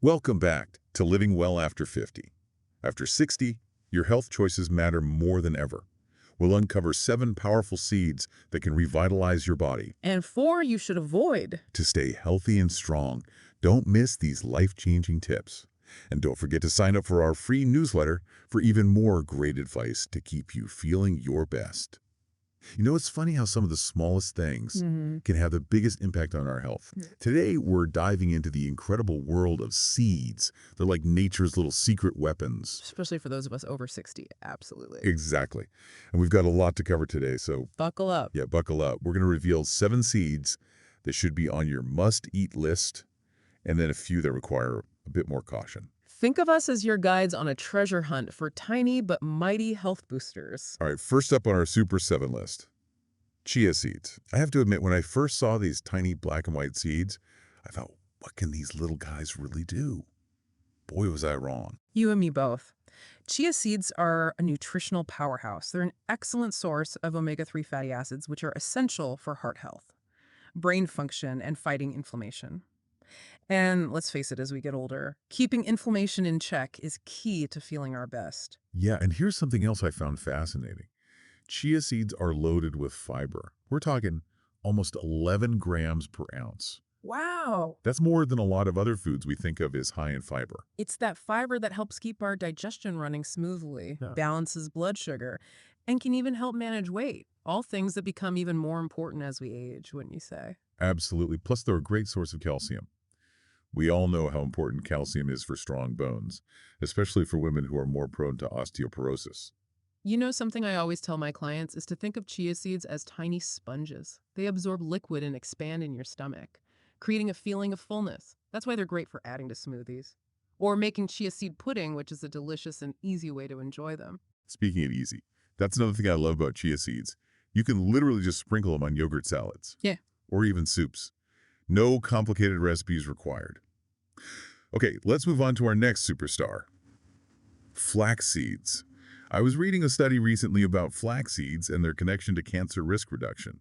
Welcome back to Living Well After 50. After 60, your health choices matter more than ever. We'll uncover 7 powerful seeds that can revitalize your body. And 4 you should avoid. To stay healthy and strong, don't miss these life-changing tips. And don't forget to sign up for our free newsletter for even more great advice to keep you feeling your best. You know, it's funny how some of the smallest things can have the biggest impact on our health. Today, we're diving into the incredible world of seeds. They're like nature's little secret weapons. Especially for those of us over 60. Absolutely. Exactly. And we've got a lot to cover today, so Buckle up. yeah, buckle up. We're going to reveal 7 seeds that should be on your must-eat list, and then a few that require a bit more caution. Think of us as your guides on a treasure hunt for tiny but mighty health boosters. All right, first up on our Super 7 list, chia seeds. I have to admit, when I first saw these tiny black and white seeds, I thought, what can these little guys really do? Boy, was I wrong. You and me both. Chia seeds are a nutritional powerhouse. They're an excellent source of omega-3 fatty acids, which are essential for heart health, brain function, and fighting inflammation. And let's face it, as we get older, keeping inflammation in check is key to feeling our best. Yeah, and here's something else I found fascinating. Chia seeds are loaded with fiber. We're talking almost 11 grams per ounce. Wow! That's more than a lot of other foods we think of as high in fiber. It's that fiber that helps keep our digestion running smoothly, balances blood sugar, and can even help manage weight. All things that become even more important as we age, wouldn't you say? Absolutely. Plus, they're a great source of calcium. We all know how important calcium is for strong bones, especially for women who are more prone to osteoporosis. You know, something I always tell my clients is to think of chia seeds as tiny sponges. They absorb liquid and expand in your stomach, creating a feeling of fullness. That's why they're great for adding to smoothies. Or making chia seed pudding, which is a delicious and easy way to enjoy them. Speaking of easy, that's another thing I love about chia seeds. You can literally just sprinkle them on yogurt salads. Yeah. Or even soups. No complicated recipes required. Okay, let's move on to our next superstar. Flax seeds. I was reading a study recently about flax seeds and their connection to cancer risk reduction,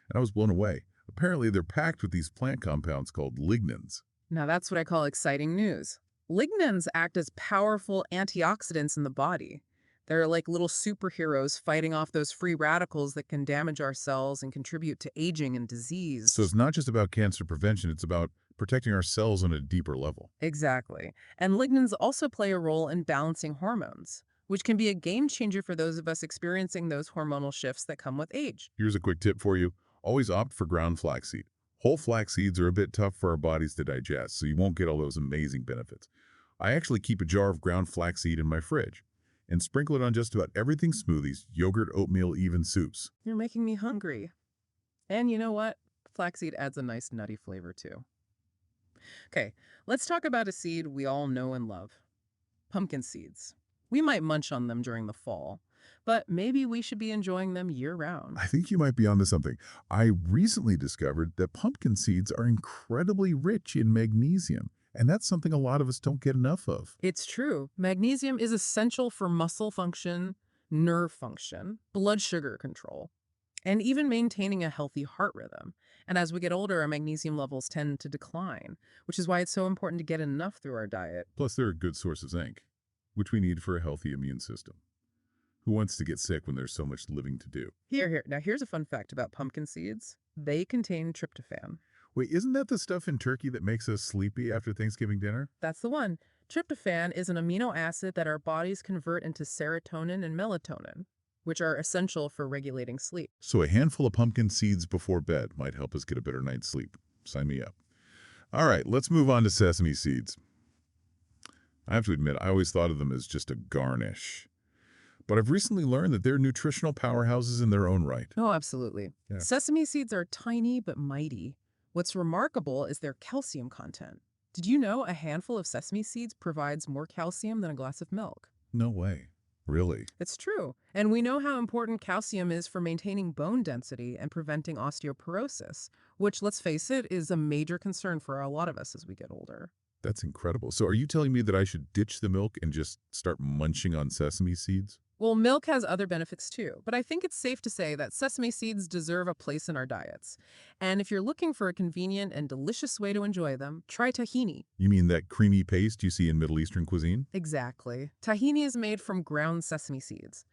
and I was blown away. Apparently, they're packed with these plant compounds called lignans. Now that's what I call exciting news. Lignans act as powerful antioxidants in the body. They're like little superheroes fighting off those free radicals that can damage our cells and contribute to aging and disease. So it's not just about cancer prevention, it's about protecting our cells on a deeper level. Exactly. And lignans also play a role in balancing hormones, which can be a game changer for those of us experiencing those hormonal shifts that come with age. Here's a quick tip for you. Always opt for ground flaxseed. Whole flax seeds are a bit tough for our bodies to digest, so you won't get all those amazing benefits. I actually keep a jar of ground flaxseed in my fridge and sprinkle it on just about everything: smoothies, yogurt, oatmeal, even soups. You're making me hungry. And you know what? Flaxseed adds a nice nutty flavor too. Okay, let's talk about a seed we all know and love. Pumpkin seeds. We might munch on them during the fall, but maybe we should be enjoying them year-round. I think you might be onto something. I recently discovered that pumpkin seeds are incredibly rich in magnesium, and that's something a lot of us don't get enough of. It's true. Magnesium is essential for muscle function, nerve function, blood sugar control, and even maintaining a healthy heart rhythm. And as we get older, our magnesium levels tend to decline, which is why it's so important to get enough through our diet. Plus, they're a good source of zinc, which we need for a healthy immune system. Who wants to get sick when there's so much living to do? Here. Now, here's a fun fact about pumpkin seeds. They contain tryptophan. Wait, isn't that the stuff in turkey that makes us sleepy after Thanksgiving dinner? That's the one. Tryptophan is an amino acid that our bodies convert into serotonin and melatonin, which are essential for regulating sleep. So a handful of pumpkin seeds before bed might help us get a better night's sleep. Sign me up. All right, let's move on to sesame seeds. I have to admit, I always thought of them as just a garnish. But I've recently learned that they're nutritional powerhouses in their own right. Oh, absolutely. Yeah. Sesame seeds are tiny but mighty. What's remarkable is their calcium content. Did you know a handful of sesame seeds provides more calcium than a glass of milk? No way. Really? It's true. And we know how important calcium is for maintaining bone density and preventing osteoporosis, which, let's face it, is a major concern for a lot of us as we get older. That's incredible. So are you telling me that I should ditch the milk and just start munching on sesame seeds? Well, milk has other benefits too, but I think it's safe to say that sesame seeds deserve a place in our diets. And if you're looking for a convenient and delicious way to enjoy them, try tahini. You mean that creamy paste you see in Middle Eastern cuisine? Exactly. Tahini is made from ground sesame seeds,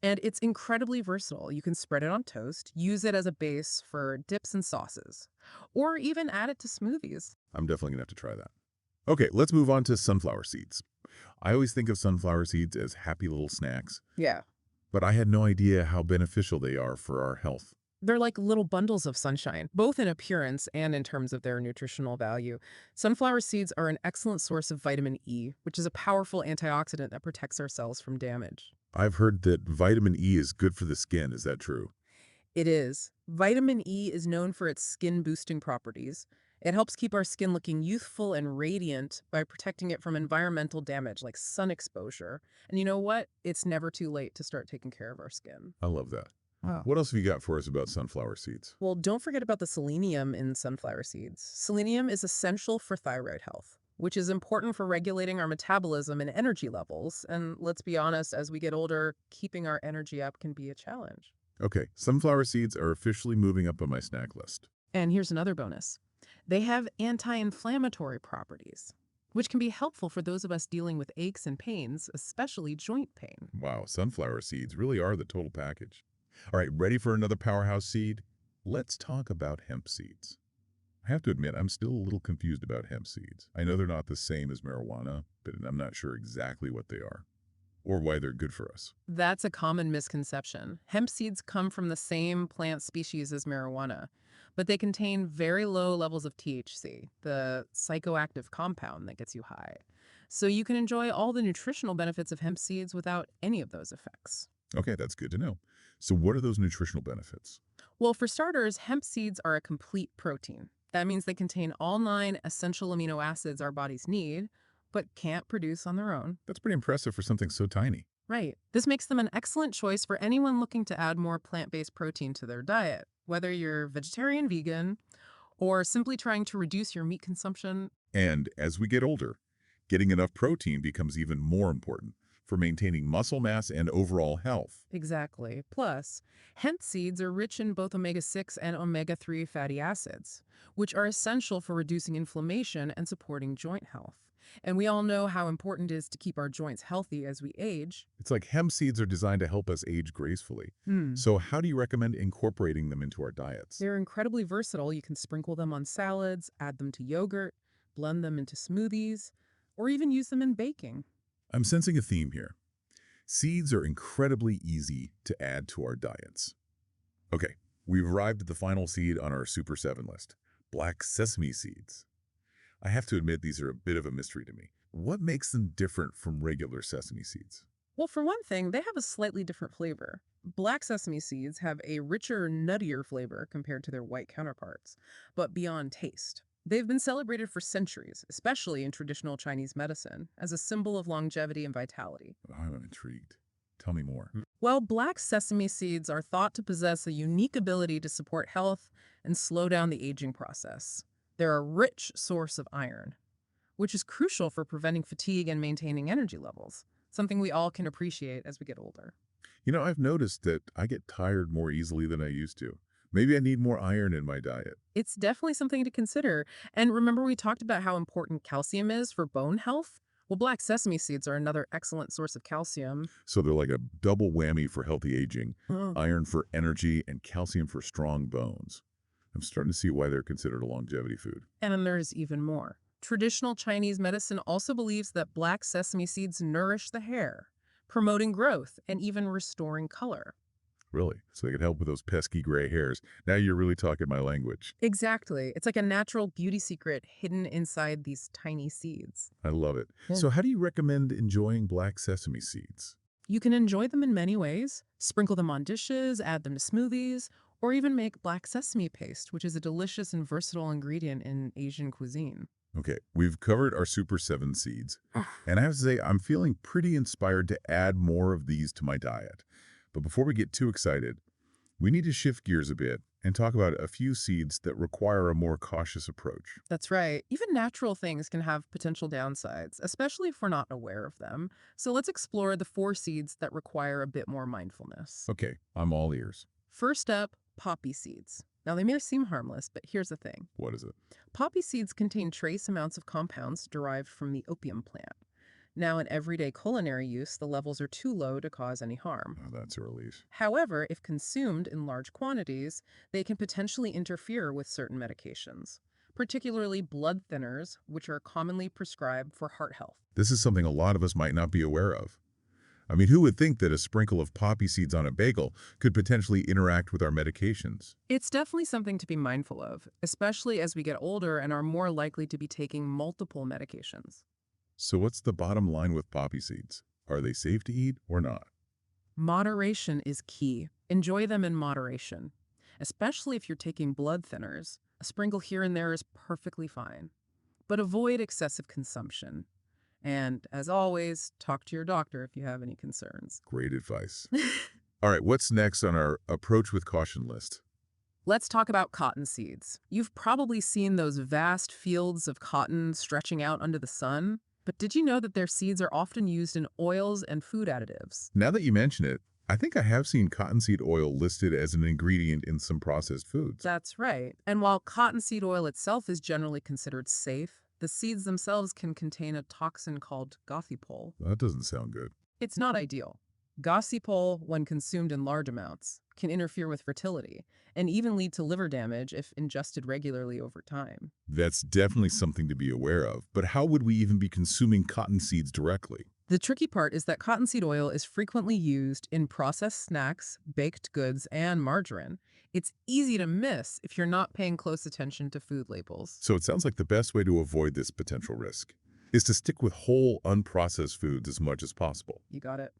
and it's incredibly versatile. You can spread it on toast, use it as a base for dips and sauces, or even add it to smoothies. I'm definitely going to have to try that. Okay, let's move on to sunflower seeds. I always think of sunflower seeds as happy little snacks, Yeah. but I had no idea how beneficial they are for our health. They're like little bundles of sunshine, both in appearance and in terms of their nutritional value. Sunflower seeds are an excellent source of vitamin E, which is a powerful antioxidant that protects our cells from damage. I've heard that vitamin E is good for the skin. Is that true? It is. Vitamin E is known for its skin boosting properties. It helps keep our skin looking youthful and radiant by protecting it from environmental damage like sun exposure. And you know what? It's never too late to start taking care of our skin. I love that. Wow. What else have you got for us about sunflower seeds? Well, don't forget about the selenium in sunflower seeds. Selenium is essential for thyroid health, which is important for regulating our metabolism and energy levels. And let's be honest, as we get older, keeping our energy up can be a challenge. Okay, sunflower seeds are officially moving up on my snack list. And here's another bonus. They have anti-inflammatory properties, which can be helpful for those of us dealing with aches and pains, especially joint pain. Wow, sunflower seeds really are the total package. All right, ready for another powerhouse seed? Let's talk about hemp seeds. I have to admit, I'm still a little confused about hemp seeds. I know they're not the same as marijuana, but I'm not sure exactly what they are or why they're good for us. That's a common misconception. Hemp seeds come from the same plant species as marijuana, but they contain very low levels of THC, the psychoactive compound that gets you high. So you can enjoy all the nutritional benefits of hemp seeds without any of those effects. Okay, that's good to know. So what are those nutritional benefits? Well, for starters, hemp seeds are a complete protein. That means they contain all 9 essential amino acids our bodies need, but can't produce on their own. That's pretty impressive for something so tiny. Right. This makes them an excellent choice for anyone looking to add more plant-based protein to their diet, whether you're vegetarian, vegan, or simply trying to reduce your meat consumption. And as we get older, getting enough protein becomes even more important for maintaining muscle mass and overall health. Exactly. Plus, hemp seeds are rich in both omega-6 and omega-3 fatty acids, which are essential for reducing inflammation and supporting joint health. And we all know how important it is to keep our joints healthy as we age. It's like hemp seeds are designed to help us age gracefully. So how do you recommend incorporating them into our diets? They're incredibly versatile. You can sprinkle them on salads, add them to yogurt, blend them into smoothies, or even use them in baking. I'm sensing a theme here. Seeds are incredibly easy to add to our diets. Okay, we've arrived at the final seed on our Super 7 list, black sesame seeds. I have to admit these are a bit of a mystery to me. What makes them different from regular sesame seeds? Well, for one thing, they have a slightly different flavor. Black sesame seeds have a richer, nuttier flavor compared to their white counterparts, but beyond taste. They've been celebrated for centuries, especially in traditional Chinese medicine, as a symbol of longevity and vitality. I'm intrigued. Tell me more. Well, black sesame seeds are thought to possess a unique ability to support health and slow down the aging process. They're a rich source of iron, which is crucial for preventing fatigue and maintaining energy levels, something we all can appreciate as we get older. You know, I've noticed that I get tired more easily than I used to. Maybe I need more iron in my diet. It's definitely something to consider. And remember we talked about how important calcium is for bone health? Well, black sesame seeds are another excellent source of calcium. So they're like a double whammy for healthy aging. Oh. Iron for energy and calcium for strong bones. I'm starting to see why they're considered a longevity food. And then there's even more. Traditional Chinese medicine also believes that black sesame seeds nourish the hair, promoting growth and even restoring color. Really? So they could help with those pesky gray hairs. Now you're really talking my language. Exactly. It's like a natural beauty secret hidden inside these tiny seeds. I love it. Yeah. So how do you recommend enjoying black sesame seeds? You can enjoy them in many ways. Sprinkle them on dishes, add them to smoothies, or even make black sesame paste, which is a delicious and versatile ingredient in Asian cuisine. Okay, we've covered our Super 7 seeds. And I have to say, I'm feeling pretty inspired to add more of these to my diet. But before we get too excited, we need to shift gears a bit and talk about a few seeds that require a more cautious approach. That's right. Even natural things can have potential downsides, especially if we're not aware of them. So let's explore the 4 seeds that require a bit more mindfulness. Okay, I'm all ears. First up, poppy seeds. Now, they may seem harmless, but here's the thing. What is it? Poppy seeds contain trace amounts of compounds derived from the opium plant. Now, in everyday culinary use, the levels are too low to cause any harm. Oh, that's a relief. However, if consumed in large quantities, they can potentially interfere with certain medications, particularly blood thinners, which are commonly prescribed for heart health. This is something a lot of us might not be aware of. I mean, who would think that a sprinkle of poppy seeds on a bagel could potentially interact with our medications? It's definitely something to be mindful of, especially as we get older and are more likely to be taking multiple medications. So what's the bottom line with poppy seeds? Are they safe to eat or not? Moderation is key. Enjoy them in moderation, especially if you're taking blood thinners. A sprinkle here and there is perfectly fine, but avoid excessive consumption. And as always, talk to your doctor if you have any concerns. Great advice. All right, what's next on our approach with caution list? Let's talk about cotton seeds. You've probably seen those vast fields of cotton stretching out under the sun, but did you know that their seeds are often used in oils and food additives? Now that you mention it, I think I have seen cottonseed oil listed as an ingredient in some processed foods. That's right. And while cottonseed oil itself is generally considered safe, the seeds themselves can contain a toxin called gossypol. That doesn't sound good. It's not ideal. Gossypol, when consumed in large amounts, can interfere with fertility and even lead to liver damage if ingested regularly over time. That's definitely something to be aware of, but how would we even be consuming cotton seeds directly? The tricky part is that cottonseed oil is frequently used in processed snacks, baked goods, and margarine. It's easy to miss if you're not paying close attention to food labels. So it sounds like the best way to avoid this potential risk is to stick with whole, unprocessed foods as much as possible. You got it.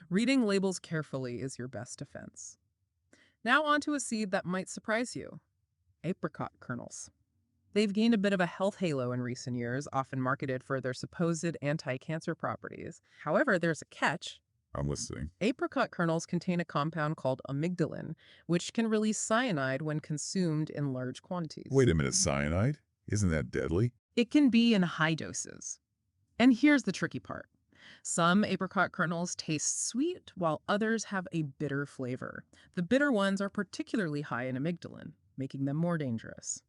Reading labels carefully is your best defense. Now onto a seed that might surprise you. Apricot kernels. They've gained a bit of a health halo in recent years, often marketed for their supposed anti-cancer properties. However, there's a catch. I'm listening. Apricot kernels contain a compound called amygdalin, which can release cyanide when consumed in large quantities. Wait a minute, cyanide? Isn't that deadly? It can be in high doses. And here's the tricky part. Some apricot kernels taste sweet, while others have a bitter flavor. The bitter ones are particularly high in amygdalin, making them more dangerous.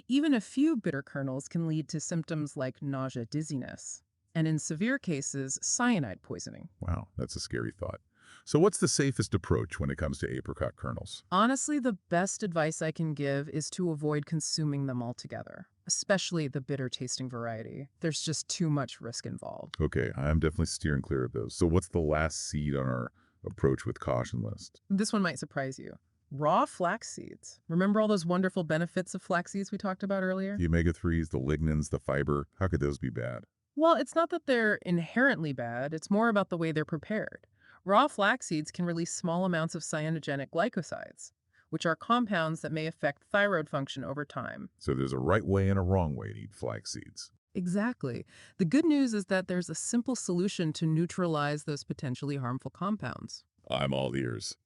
Even a few bitter kernels can lead to symptoms like nausea, dizziness, and in severe cases, cyanide poisoning. Wow, that's a scary thought. So what's the safest approach when it comes to apricot kernels? Honestly, the best advice I can give is to avoid consuming them altogether, especially the bitter-tasting variety. There's just too much risk involved. Okay, I'm definitely steering clear of those. So what's the last seed on our approach with caution list? This one might surprise you. Raw flax seeds. Remember all those wonderful benefits of flax seeds we talked about earlier? The omega-3s, the lignans, the fiber, how could those be bad? Well, it's not that they're inherently bad, it's more about the way they're prepared. Raw flax seeds can release small amounts of cyanogenic glycosides, which are compounds that may affect thyroid function over time. So there's a right way and a wrong way to eat flax seeds. Exactly. The good news is that there's a simple solution to neutralize those potentially harmful compounds. I'm all ears.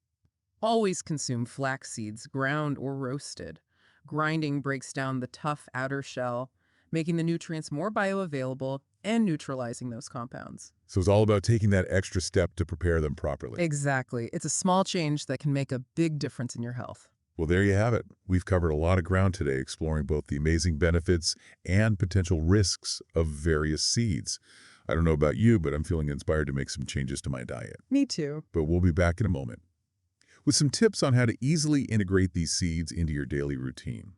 Always consume flax seeds, ground or roasted. Grinding breaks down the tough outer shell, making the nutrients more bioavailable and neutralizing those compounds. So it's all about taking that extra step to prepare them properly. Exactly. It's a small change that can make a big difference in your health. Well, there you have it. We've covered a lot of ground today exploring both the amazing benefits and potential risks of various seeds. I don't know about you, but I'm feeling inspired to make some changes to my diet. Me too. But we'll be back in a moment with some tips on how to easily integrate these seeds into your daily routine.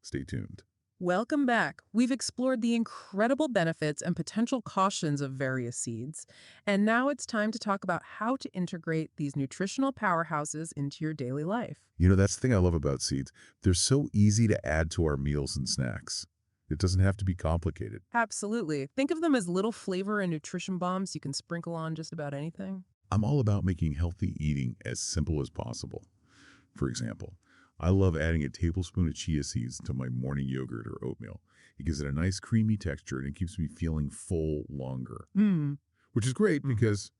Stay tuned. Welcome back. We've explored the incredible benefits and potential cautions of various seeds, and now it's time to talk about how to integrate these nutritional powerhouses into your daily life. You know, that's the thing I love about seeds. They're so easy to add to our meals and snacks. It doesn't have to be complicated. Absolutely. Think of them as little flavor and nutrition bombs you can sprinkle on just about anything. I'm all about making healthy eating as simple as possible. For example, I love adding a tablespoon of chia seeds to my morning yogurt or oatmeal. It gives it a nice creamy texture and it keeps me feeling full longer. Which is great because,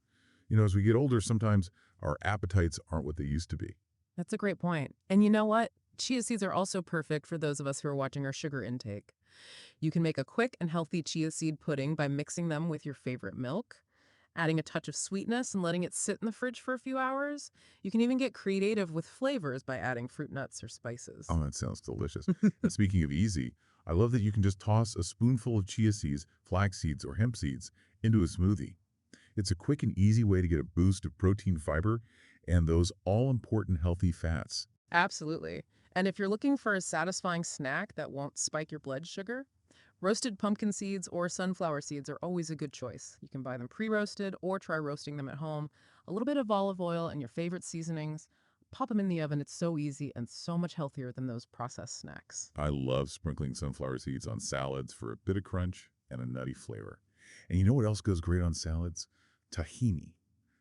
you know, as we get older, sometimes our appetites aren't what they used to be. That's a great point. And you know what? Chia seeds are also perfect for those of us who are watching our sugar intake. You can make a quick and healthy chia seed pudding by mixing them with your favorite milk, adding a touch of sweetness and letting it sit in the fridge for a few hours. You can even get creative with flavors by adding fruit nuts or spices. Oh, that sounds delicious. And speaking of easy, I love that you can just toss a spoonful of chia seeds, flax seeds, or hemp seeds into a smoothie. It's a quick and easy way to get a boost of protein, fiber, and those all-important healthy fats. Absolutely. And if you're looking for a satisfying snack that won't spike your blood sugar, roasted pumpkin seeds or sunflower seeds are always a good choice. You can buy them pre-roasted or try roasting them at home. A little bit of olive oil and your favorite seasonings. Pop them in the oven. It's so easy and so much healthier than those processed snacks. I love sprinkling sunflower seeds on salads for a bit of crunch and a nutty flavor. And you know what else goes great on salads? Tahini.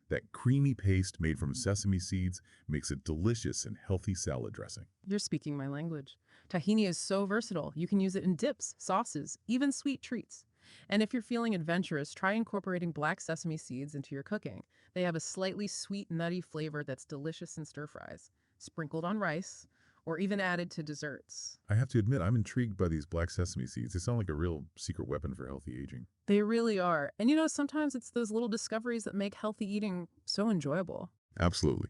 That creamy paste made from sesame seeds makes a delicious and healthy salad dressing. You're speaking my language. Tahini is so versatile. You can use it in dips, sauces, even sweet treats. And if you're feeling adventurous, try incorporating black sesame seeds into your cooking. They have a slightly sweet, nutty flavor that's delicious in stir fries, sprinkled on rice, or even added to desserts. I have to admit, I'm intrigued by these black sesame seeds. They sound like a real secret weapon for healthy aging. They really are. And sometimes it's those little discoveries that make healthy eating so enjoyable. Absolutely.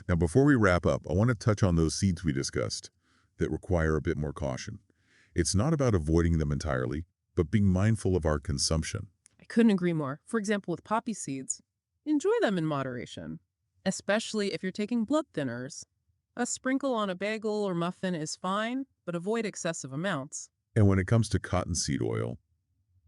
Now, before we wrap up, I want to touch on those seeds we discussed that require a bit more caution. It's not about avoiding them entirely, but being mindful of our consumption. I couldn't agree more. For example, with poppy seeds, enjoy them in moderation, especially if you're taking blood thinners. A sprinkle on a bagel or muffin is fine, but avoid excessive amounts. And when it comes to cottonseed oil,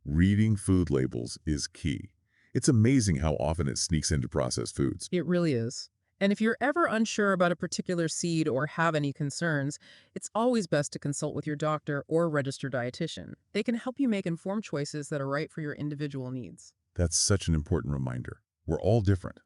reading food labels is key. It's amazing how often it sneaks into processed foods. It really is. And if you're ever unsure about a particular seed or have any concerns, it's always best to consult with your doctor or registered dietitian. They can help you make informed choices that are right for your individual needs. That's such an important reminder. We're all different,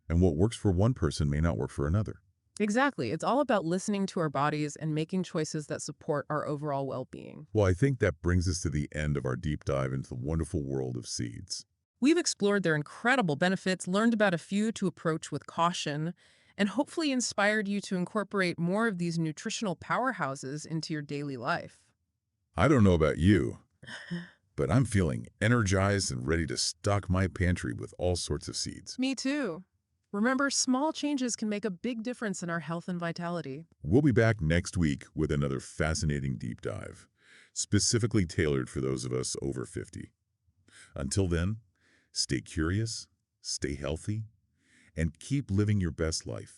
and what works for one person may not work for another. Exactly. It's all about listening to our bodies and making choices that support our overall well-being. Well, I think that brings us to the end of our deep dive into the wonderful world of seeds. We've explored their incredible benefits, learned about a few to approach with caution, and hopefully inspired you to incorporate more of these nutritional powerhouses into your daily life. I don't know about you, but I'm feeling energized and ready to stock my pantry with all sorts of seeds. Me too. Remember, small changes can make a big difference in our health and vitality. We'll be back next week with another fascinating deep dive, specifically tailored for those of us over 50. Until then, stay curious, stay healthy, and keep living your best life.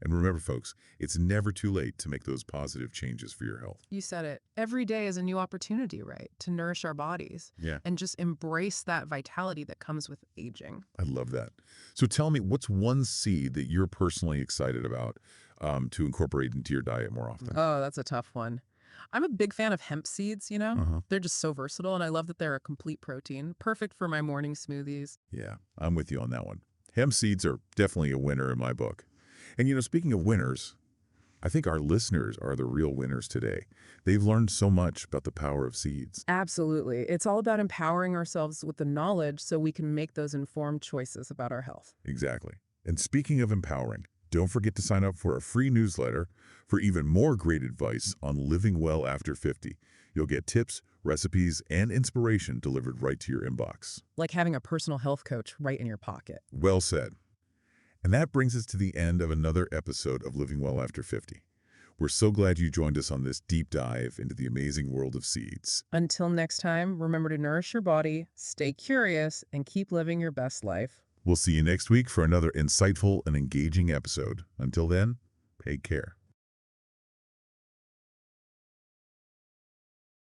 And remember, folks, it's never too late to make those positive changes for your health. You said it. Every day is a new opportunity, right? To nourish our bodies. Yeah. And just embrace that vitality that comes with aging. I love that. So tell me, what's one seed that you're personally excited about to incorporate into your diet more often? Oh, that's a tough one. I'm a big fan of hemp seeds. Uh-huh. They're just so versatile, and I love that they're a complete protein, perfect for my morning smoothies. Yeah, I'm with you on that one. Hemp seeds are definitely a winner in my book. And speaking of winners, I think our listeners are the real winners today. They've learned so much about the power of seeds. Absolutely. It's all about empowering ourselves with the knowledge so we can make those informed choices about our health. Exactly. And speaking of empowering, don't forget to sign up for a free newsletter for even more great advice on living well after 50. You'll get tips, recipes, and inspiration delivered right to your inbox. Like having a personal health coach right in your pocket. Well said. And that brings us to the end of another episode of Living Well After 50. We're so glad you joined us on this deep dive into the amazing world of seeds. Until next time, remember to nourish your body, stay curious, and keep living your best life. We'll see you next week for another insightful and engaging episode. Until then, take care.